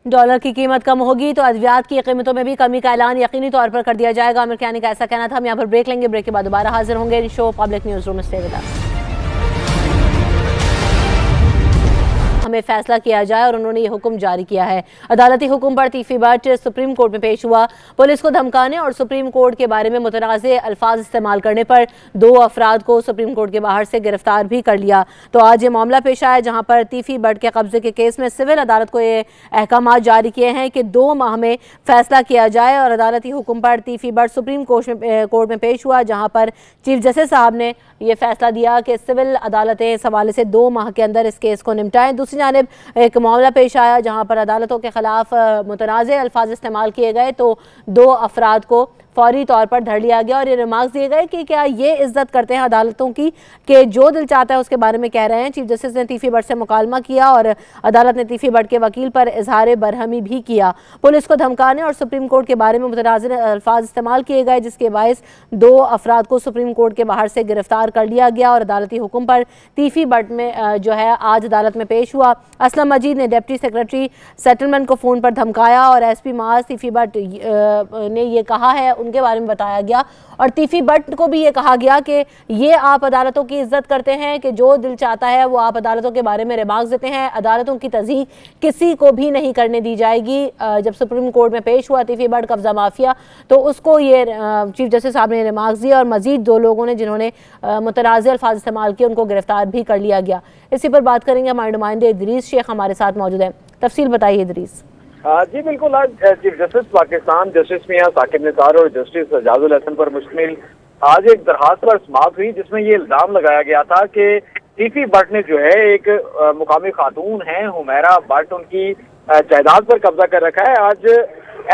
Speaker 1: डॉलर की कीमत कम होगी तो अद्वियात की कीमतों में भी कमी का ऐलान यकीनी तौर पर कर दिया जाएगा। आमिर क़यानी का ऐसा कहना था। हम यहाँ पर ब्रेक लेंगे, ब्रेक के बाद दोबारा हाजिर होंगे। Show public news room, stay with us. में फैसला किया जाए और उन्होंने ये हुक्म जारी किया है। अदालती हुक्म पर तीफी भट्ट सुप्रीम कोर्ट में पेश हुआ। पुलिस को धमकाने और सुप्रीम कोर्ट के बारे में मुतनाज़े अल्फाज इस्तेमाल करने पर 2 अफराद को सुप्रीम कोर्ट के बाहर से गिरफ्तार भी कर लिया। तो आज ये मामला पेश आया जहां पर तीफी भट्ट के कब्जे के केस में सिविल अदालत को ये अहकाम जारी किए हैं कि 2 माह में फैसला किया जाए और अदालती हुक्म पर तीफी भट्ट सुप्रीम कोर्ट में पेश हुआ, जहां पर चीफ जस्टिस साहब ने यह फैसला दिया कि सिविल अदालतें इस हवाले से 2 माह के अंदर इस केस को निपटाएं। दूसरी जानिब एक मामला पेश आया जहां पर अदालतों के खिलाफ मुतनाज़े अल्फाज इस्तेमाल किए गए, तो 2 अफराद को फौरी तौर पर धर लिया गया और ये रिमार्क्स दिए गए कि क्या ये इज्जत करते हैं अदालतों की कि जो दिल चाहता है उसके बारे में कह रहे हैं। चीफ जस्टिस ने तीफी भट्ट से मुकालमा किया और अदालत ने तीफी भट्ट के वकील पर इजहार बरहमी भी किया। पुलिस को धमकाने और सुप्रीम कोर्ट के बारे में मुतनाज़िर अल्फाज इस्तेमाल किए गए, जिसके बायस 2 अफराद को सुप्रीम कोर्ट के बाहर से गिरफ्तार कर लिया गया और अदालती हुक्म पर तीफी भट्ट में जो है आज अदालत में पेश हुआ। असलम मजीद ने डिप्टी सेक्रेटरी सेटलमेंट को फ़ोन पर धमकाया और SP माज तीफी भट्ट ने ये कहा है, उनके बारे में बताया गया और तीफी भट्ट को भी ये कहा गया कि ये आप अदालतों की इज्जत करते हैं कि जो दिल चाहता है वो आप अदालतों के बारे में रिमार्क्स देते हैं, अदालतों की तज़ीक किसी को भी नहीं करने दी जाएगी। जब सुप्रीम कोर्ट में पेश हुआ तीफी भट्ट कब्जा माफिया, तो उसको ये चीफ जस्टिस साहब ने रिमार्क्स दिए और मजीद 2 लोगों ने जिन्होंने मुतनाज़िर अल्फाज इस्तेमाल किए उनको गिरफ्तार भी कर लिया गया। इसी पर बात करेंगे, हमारे नुमाइंदे इदरीस शेख हमारे साथ मौजूद हैं। तफसील बताइए इदरीस।
Speaker 13: जी बिल्कुल, आज चीफ जस्टिस पाकिस्तान जस्टिस मियां साकिब निसार और जस्टिस एजाजुल हसन पर मुश्तमिल आज एक दरखास्त पर समाअत हुई जिसमें ये इल्जाम लगाया गया था कि तीफी भट्ट ने जो है एक मुकामी खातून है हुमैरा भट्ट, उनकी जायदाद पर कब्जा कर रखा है। आज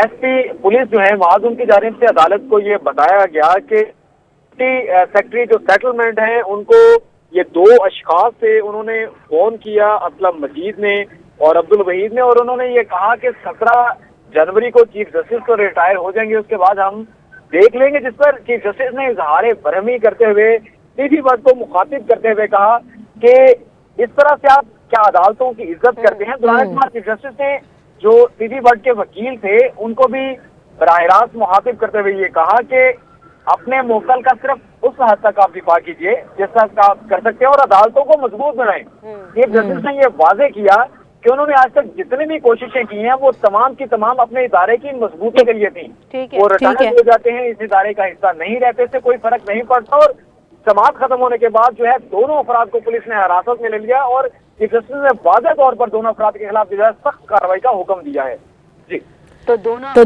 Speaker 13: SP पुलिस जो है वहां उनकी जानिब से अदालत को ये बताया गया कि सेक्रेटरी जो सेटलमेंट है उनको ये 2 अशखास से उन्होंने फोन किया, असलम मजीद ने और अब्दुल वहीद ने, और उन्होंने ये कहा कि 17 जनवरी को चीफ जस्टिस तो रिटायर हो जाएंगे, उसके बाद हम देख लेंगे। जिस पर चीफ जस्टिस ने इजहार बरहमी करते हुए तीफी भट्ट को मुखातिब करते हुए कहा कि इस तरह से आप क्या अदालतों की इज्जत करते हैं। दुरान चीफ जस्टिस ने जो तीफी भट्ट के वकील थे उनको भी बराह रास्त मुखातिब करते हुए ये कहा कि अपने मोकल का सिर्फ उस हद तक आप दिफा कीजिए जिस तक आप कर सकते हैं और अदालतों को मजबूत बनाएं। चीफ जस्टिस ने ये वाजे किया कि उन्होंने आज तक जितनी भी कोशिशें की हैं वो तमाम की तमाम अपने इदारे की मजबूती के लिए थी। वो रिटायर हो जाते हैं, इस इदारे का हिस्सा नहीं रहते, से कोई फर्क नहीं पड़ता और समाअत खत्म होने के बाद जो है 2 अफराद को पुलिस ने हिरासत में ले लिया और चीफ जस्टिस ने वाज़ेह तौर पर 2 अफराद के खिलाफ जो है सख्त कार्रवाई का हुक्म दिया है। जी
Speaker 1: तो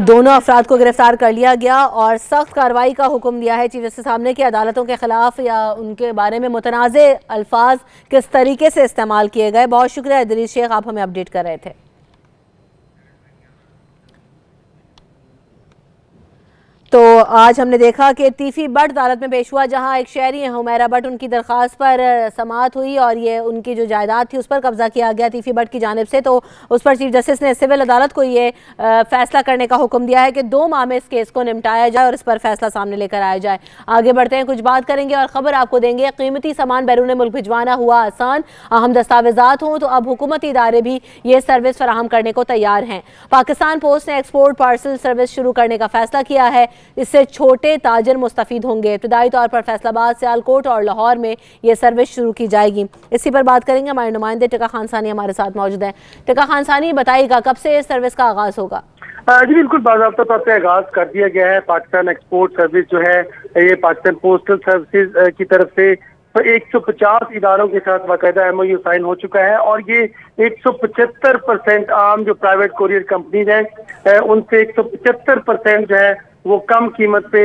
Speaker 1: दोनों अफराद को गिरफ्तार कर लिया गया और सख्त कार्रवाई का हुक्म दिया है चीफ जस्टिस साहब ने कि अदालतों के खिलाफ या उनके बारे में मुतनाज़े अल्फाज किस तरीके से इस्तेमाल किए गए। बहुत शुक्रिया इदरीस शेख, आप हमें अपडेट कर रहे थे। तो आज हमने देखा कि तीफी भट्ट अदालत में पेश हुआ जहां एक शहरी हुमैरा भट्ट, उनकी दरख्वास्त पर समाअत हुई और ये उनकी जो जायदाद थी उस पर कब्जा किया गया तीफी भट्ट की जानिब से। तो उस पर चीफ जस्टिस ने सिविल अदालत को ये फैसला करने का हुक्म दिया है कि 2 माह में इस केस को निपटाया जाए और इस पर फैसला सामने लेकर आया जाए। आगे बढ़ते हैं, कुछ बात करेंगे और ख़बर आपको देंगे। कीमती सामान बैरून मुल्क भिजवाना हुआ आसान, अहम दस्तावेजात हों तो अब हुकूमती इदारे भी ये सर्विस फराहम करने को तैयार हैं। पाकिस्तान पोस्ट ने एक्सपोर्ट पार्सल सर्विस शुरू करने का फैसला किया है। इससे छोटे ताजर मुस्तफीद होंगे। इब्तदाई तौर पर फैसलाबाद, सियालकोट और लाहौर में ये सर्विस शुरू की जाएगी। इसी पर बात करेंगे, हमारे नुमाइंदे टिका खान सानी हमारे साथ मौजूद हैं। टिका खान सानी, बताइएगा कब से इस सर्विस का आगाज होगा?
Speaker 5: जी बिल्कुल, बाज़ाब्ता तौर पर आगाज कर दिया गया है। पाकिस्तान एक्सपोर्ट सर्विस जो है ये पाकिस्तान पोस्टल सर्विसेज की तरफ से 150 इदारों के साथ बाकायदा MOU साइन हो चुका है और ये 175% आम जो प्राइवेट कोरियर कंपनीज हैं उनसे 175% जो है वो कम कीमत पे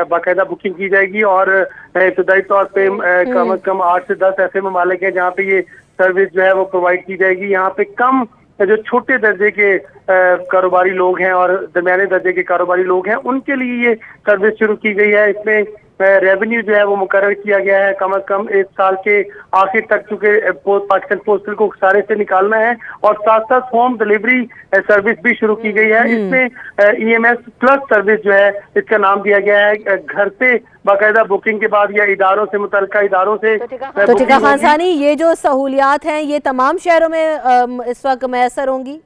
Speaker 5: बाकायदा बुकिंग की जाएगी और इब्तदाई तौर पे कम से कम 8 से 10 ऐसे ममालिक हैं जहाँ पे ये सर्विस जो है वो प्रोवाइड की जाएगी। यहाँ पे कम जो छोटे दर्जे के कारोबारी लोग हैं और दरमियाने दर्जे के कारोबारी लोग हैं उनके लिए ये सर्विस शुरू की गई है। इसमें रेवेन्यू जो है वो मुकर्रर किया गया है कम से कम इस साल के आखिर तक, चूंकि पाकिस्तान पोस्टल को सारे से निकालना है और साथ साथ होम डिलीवरी सर्विस भी शुरू की गई है। इसमें EMS प्लस सर्विस जो है इसका नाम दिया गया है। घर से बाकायदा बुकिंग के बाद या इदारों से मुतल्लिका इदारों से।
Speaker 1: तो टिका खान सानी, ये जो सहूलियात हैं ये तमाम शहरों में इस वक्त मैसर होंगी?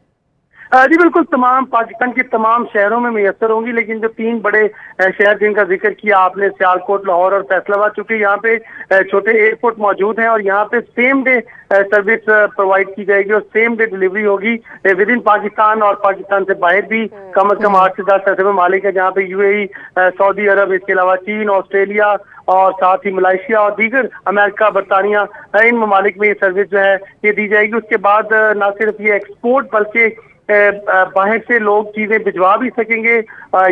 Speaker 5: जी बिल्कुल, तमाम पाकिस्तान के तमाम शहरों में मैसर होंगी, लेकिन जो 3 बड़े शहर जिनका जिक्र किया आपने, सियालकोट, लाहौर और फैसलाबाद, चूंकि यहाँ पे छोटे एयरपोर्ट मौजूद हैं और यहाँ पे सेम डे सर्विस प्रोवाइड की जाएगी और सेम डे डिलीवरी होगी विद इन पाकिस्तान और पाकिस्तान से बाहर भी कम से कम 8 से 10 ऐसे ममालिक है जहाँ पे UAE, सऊदी अरब, इसके अलावा चीन, ऑस्ट्रेलिया और साथ ही मलेशिया और दीगर अमेरिका, बरतानिया, इन ममालिक में ये सर्विस जो है ये दी जाएगी। उसके बाद न सिर्फ ये एक्सपोर्ट बल्कि बाहर से लोग चीजें भिजवा भी सकेंगे,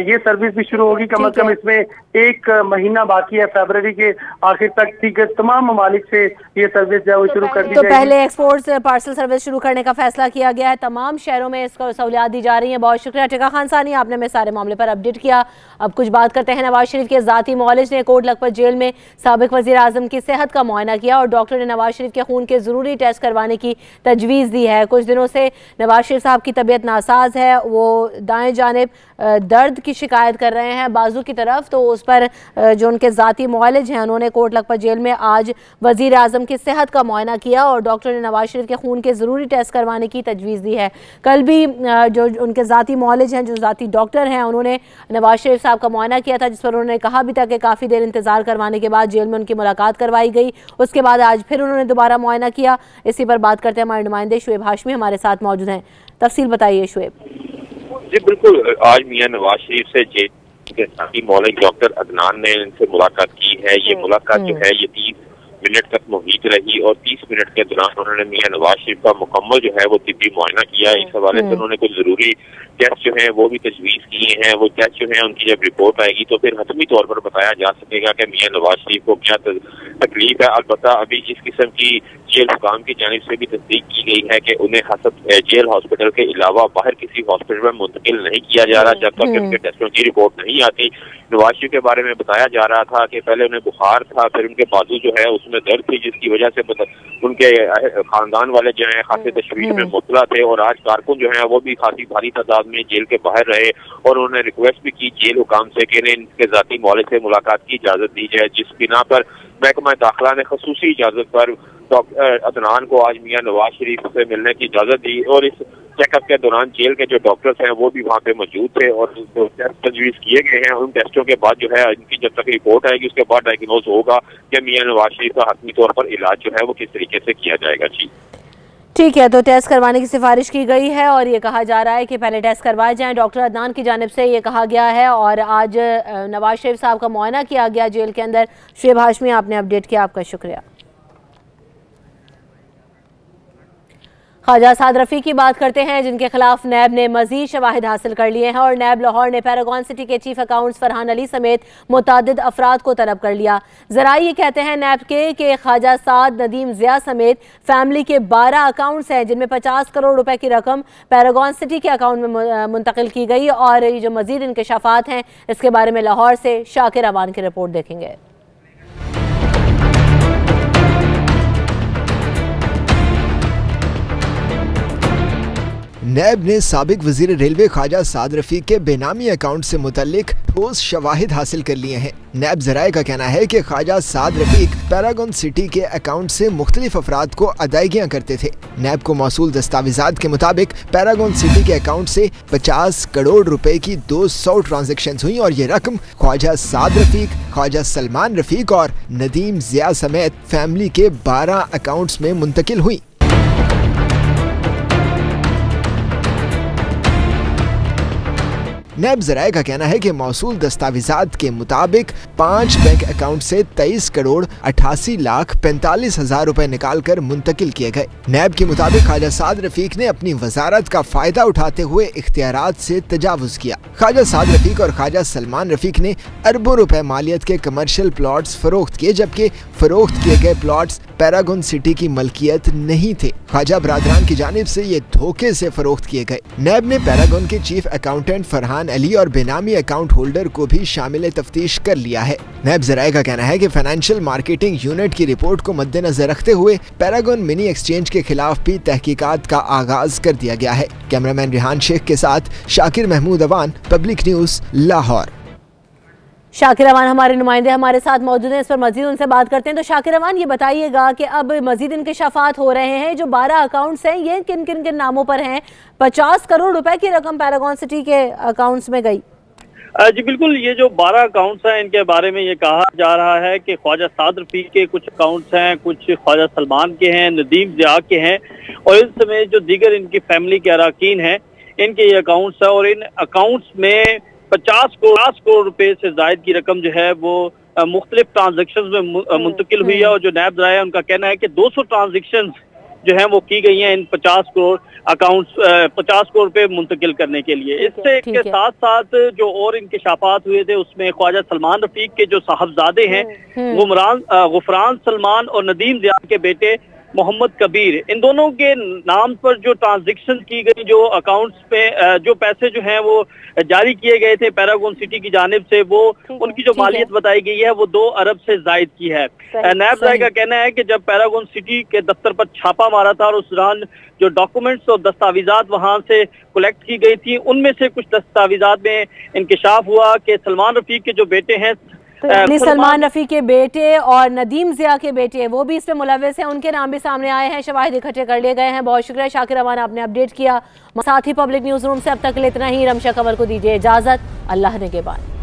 Speaker 5: ये सर्विस भी शुरू होगी। कम से कम इसमें 1 महीना बाकी है, फरवरी के आखिर तक दीगर तमाम ममालिक से ये सर्विस जो है वो शुरू कर दी
Speaker 1: तो
Speaker 5: जाएगी।
Speaker 1: पहले एक्सपोर्ट पार्सल सर्विस शुरू करने का फैसला किया गया है, तमाम शहरों में इसको सहूलियात दी जा रही है। बहुत शुक्रिया टिका खान सानी, आपने हमें सारे मामले पर अपडेट किया। अब कुछ बात करते हैं नवाज शरीफ के ज़ाती मुआलिज ने कोट लखपत जेल में साबिक वज़ीर आज़म की सेहत का मुआयना किया और डॉक्टर ने नवाज शरीफ के खून के ज़रूरी टेस्ट करवाने की तजवीज़ दी है। कुछ दिनों से नवाज शरीफ साहब की तबीयत नासाज है, वो दाएं जानिब दर्द की शिकायत कर रहे हैं बाजू की तरफ, तो उस पर जो उनके ज़ाती मुआलिज हैं उन्होंने कोट लखपत जेल में आज वज़ीर आज़म की सेहत का मुआयना किया और डॉक्टर ने नवाज शरीफ के खून के ज़रूरी टेस्ट करवाने की तजवीज़ दी है। कल भी जो उनके ज़ाती मुआलिज हैं, जो ज़ाती डॉक्टर हैं, उन्होंने नवाज शरीफ साहब का मुआयना किया था, जिस पर उन्होंने कहा भी था कि काफ़ी देर इंतज़ार करवाने के बाद जेल में उनकी मुलाकात करवाई गई। उसके बाद आज फिर उन्होंने दोबारा मुआयना किया। इसी पर बात करते हैं, हमारे नुमाइंदे शुएब हाशमी हमारे साथ मौजूद हैं। तफसील बताइए शुएब।
Speaker 14: जी बिल्कुल, आज मियां नवाज शरीफ से जेल के साथी मौलिक डॉक्टर अदनान ने इनसे मुलाकात की है। ये मुलाकात जो है ये 30 मिनट तक मुहित रही और 30 मिनट के दौरान उन्होंने मियां नवाज शरीफ का मुकम्मल जो है वो तिब्बी मुआयना किया। इस हवाले से उन्होंने कुछ जरूरी टेस्ट जो है वो भी तजवीज़ किए हैं। वो टेस्ट जो है उनकी जब रिपोर्ट आएगी तो फिर हतमी तौर पर बताया जा सकेगा कि मियां नवाज शरीफ को क्या तकलीफ है। अलबत्ता अभी जिस किस्म की जेल हुकाम की जानिब से भी तस्दीक की गई है कि उन्हें हसब जेल हॉस्पिटल के अलावा बाहर किसी हॉस्पिटल में मुंतकिल नहीं किया जा रहा जब तक उनके टेस्टों की रिपोर्ट नहीं आती। नवाज शरीफ के बारे में बताया जा रहा था कि पहले उन्हें बुखार था, फिर उनके बाजू जो है उसमें दर्द थी, जिसकी वजह से उनके खानदान वाले जो है खासी तशवीश में मुबतला थे और आज कारकुन जो है वो भी खासी भारी तादाद में जेल के बाहर रहे और उन्होंने रिक्वेस्ट भी की जेल हुकाम से कि इन्हें इनके ज़ाती मौलिक से मुलाकात की इजाज़त दी जाए, जिस बिना पर महकमा दाखिला ने खसूसी इजाज़त पर डॉक्टर अदनान को आज मियां नवाज शरीफ से मिलने की इजाज़त दी और इस चेकअप के दौरान जेल के जो डॉक्टर्स हैं वो भी वहाँ पे मौजूद थे और जो टेस्ट तजवीज़ किए गए हैं उन टेस्टों के बाद जो है इनकी जब तक रिपोर्ट आएगी उसके बाद डायग्नोज होगा कि मियां नवाज शरीफ का हतमी तौर पर इलाज जो है वो किस तरीके से किया जाएगा। जी
Speaker 1: ठीक है, तो टेस्ट करवाने की सिफारिश की गई है और ये कहा जा रहा है कि पहले टेस्ट करवाए जाएं। डॉक्टर अदनान की जानिब से ये कहा गया है और आज नवाज शरीफ साहब का मुआयना किया गया जेल के अंदर। शुएब हाशमी, आपने अपडेट किया, आपका शुक्रिया। ख्वाजा साद रफ़ी की बात करते हैं, जिनके खिलाफ नैब ने मजीद शवाहिद हासिल कर लिए हैं और नैब लाहौर ने पैरागॉन सिटी के चीफ अकाउंट्स फरहान अली समेत मुतअद्दिद अफराद को तलब कर लिया। ज़राई ये कहते हैं नैब के ख्वाजा साद, नदीम ज़िया समेत फैमिली के 12 अकाउंट्स हैं, जिनमें 50 करोड़ रुपए की रकम पैरागॉन सिटी के अकाउंट में मुंतकिल की गई और ये जो मजीद इंकशाफात हैं इसके बारे में लाहौर से शाकिर अवान की रिपोर्ट देखेंगे।
Speaker 15: नैब ने साबिक वजीर रेलवे ख्वाजा साद रफीक के बेनामी अकाउंट से मुतल्लिक ठोस शवाहिद हासिल कर लिए हैं। नैब ज़राए का कहना है कि ख्वाजा साद रफीक पैरागॉन सिटी के अकाउंट से मुख्तलिफ अफराद को अदायगियाँ करते थे। नैब को मौसूल दस्तावेजात के मुताबिक पैरागॉन सिटी के अकाउंट से 50 करोड़ रुपए की 200 ट्रांजेक्शन हुई और ये रकम ख्वाजा साद रफीक, ख्वाजा सलमान रफीक और नदीम ज़िया समेत फैमिली के 12 अकाउंट्स में मुंतकिल हुई। नैब ज़राए का कहना है कि मौसूल दस्तावेजात के मुताबिक 5 बैंक अकाउंट से 23 करोड़ 88 लाख 45 हजार रुपए निकाल कर मुंतकिल किए गए। नैब के मुताबिक ख्वाजा साद रफीक ने अपनी वजारत का फायदा उठाते हुए इख्तियारात से तजावुज किया। ख्वाजा साद रफीक और ख्वाजा सलमान रफीक ने अरबों रुपए मालियत के कमर्शियल प्लॉट्स फरोख्त किए, जबकि फरोख्त किए गए प्लॉट्स पैरागॉन सिटी की मलकियत नहीं थे। ख्वाजा बरादरान की जानिब से ये धोखे से फरोख्त किए गए। नैब ने पैरागॉन के चीफ अकाउंटेंट फरहान अली और बेनामी अकाउंट होल्डर को भी शामिल तफ्तीश कर लिया है। नैब ज़राए का कहना है कि फाइनेंशियल मार्केटिंग यूनिट की रिपोर्ट को मद्देनजर रखते हुए पैरागॉन मिनी एक्सचेंज के खिलाफ भी तहकीकात का आगाज कर दिया गया है। कैमरामैन रिहान शेख के साथ शाकिर महमूद अवान, पब्लिक न्यूज, लाहौर।
Speaker 1: शाकिर रवान हमारे नुमाइंदे हमारे साथ मौजूद हैं, इस पर मजीद उनसे बात करते हैं। तो शाकिर रवान, ये बताइएगा कि अब मजीद इंकशाफात हो रहे हैं, जो 12 अकाउंट्स हैं ये किन किन के नामों पर हैं? 50 करोड़ रुपए की रकम पैरागॉन सिटी के अकाउंट्स में गई।
Speaker 16: जी बिल्कुल, ये जो 12 अकाउंट्स हैं इनके बारे में ये कहा जा रहा है कि ख्वाजा साद रफीक के कुछ अकाउंट्स हैं, कुछ ख्वाजा सलमान के हैं, नदीम ज़िया के हैं, और इस समय जो दीगर इनकी फैमिली के अरकान हैं इनके ये अकाउंट्स हैं। और इन अकाउंट्स में 50 करोड़ रुपए से जायद की रकम जो है वो मुख्तलिफ ट्रांजेक्शन में मुंतकिल हुई है। और जो नैब ज़राए है उनका कहना है कि 200 ट्रांजेक्शन जो है वो की गई हैं इन 50 करोड़ अकाउंट्स 50 करोड़ रुपए मुंतकिल करने के लिए। इससे के साथ साथ जो और इंकशाफात हुए थे उसमें ख्वाजा सलमान रफीक के जो साहबजादे हैं गुफरान सलमान और नदीम ज़िया के बेटे मोहम्मद कबीर, इन दोनों के नाम पर जो ट्रांजेक्शन की गई, जो अकाउंट्स पे जो पैसे जो हैं वो जारी किए गए थे पैरागॉन सिटी की जानिब से, वो उनकी जो मालियत बताई गई है वो 2 अरब से जायद की है। नैब ज़राए का कहना है कि जब पैरागॉन सिटी के दफ्तर पर छापा मारा था और उस दौरान जो डॉक्यूमेंट्स और दस्तावेजात वहाँ से कलेक्ट की गई थी, उनमें से कुछ दस्तावेजात में इंकशाफ हुआ कि सलमान रफीक के जो बेटे हैं,
Speaker 1: तो सलमान रफी के बेटे और नदीम ज़िया के बेटे वो भी इसमें मुलव्वस हैं, उनके नाम भी सामने आए हैं, शवाहिद इकट्ठे कर लिए गए हैं। बहुत शुक्रिया शाकिर रवान, आपने अपडेट किया। साथ ही पब्लिक न्यूज़ रूम से अब तक के लिए इतना ही। रमशा कंवर को दीजिए इजाज़त, अल्लाह ने के बाद।